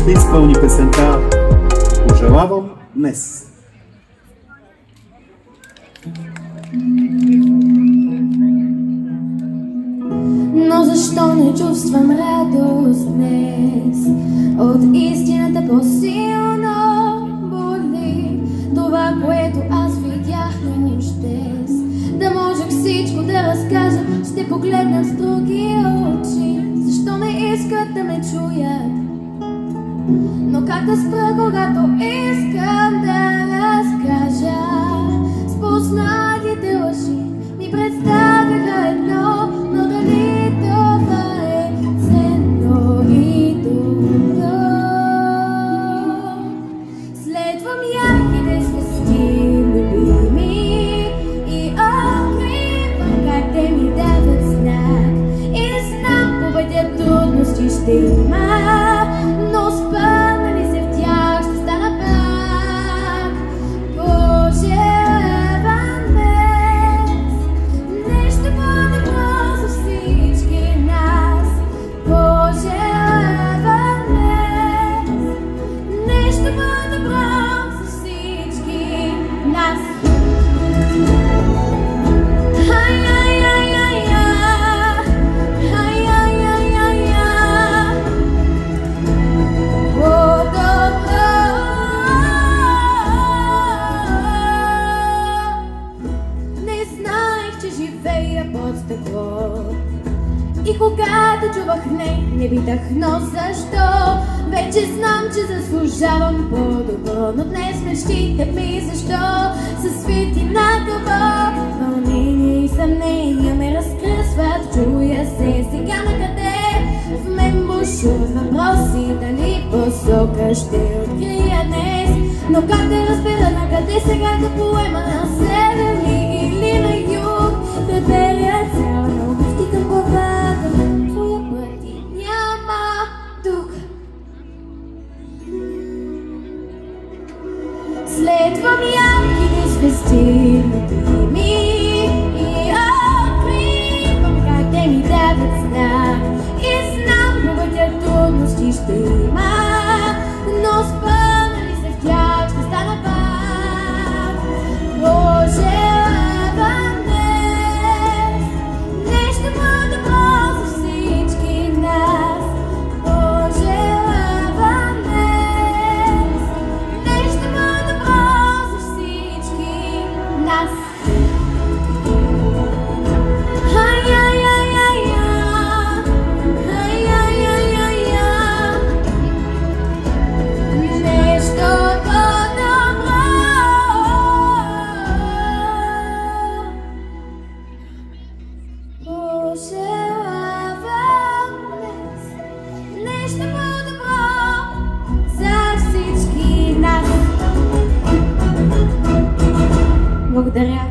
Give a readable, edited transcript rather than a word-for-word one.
ще изпълни песента "Пожелавам днес". Но защо не чувствам радост днес? От истината по-силно боли това, което аз видях нощес. Да можех всичко да разкажа, ще погледна с други очи. Защо не искат да ме чуят? Но как да спра, когато искам да разкажа? Спознатите лъжи ми представяха едно, но дали това е ценно и добро? Следвам ярките звезди, любими, и откривам как те ми дават знак. И знам, по пътя трудности ще има, но спънали се в тях ще стана пак. Пожелавам днес нещо по-добро за всички нас. Пожелавам днес нещо по-добро за всички нас. Под стъкло. И когато чувах не питах, но защо? Вече знам, че заслужавам по-добро, но днес мечтите ми защо са свити на гъбо. Вълнение и съмнения ме разкръсват, чуя се сега на къде. В мен бушуват въпроси, дали посока ще открия днес. Но как да разбера на къде сега да поема, на север ли или на юг? Да беря цяла ногти към главата, твоя път и няма тук. Следвам ярките звезди, любими, и откривам как те ми дават знак. И знам, по пътя трудности ще има, но спънали се в тях ще стана пак. Пожелавам днес нещо по-добро за всички нас. Пожелавам днес нещо по-добро за всички нас. Благодаря.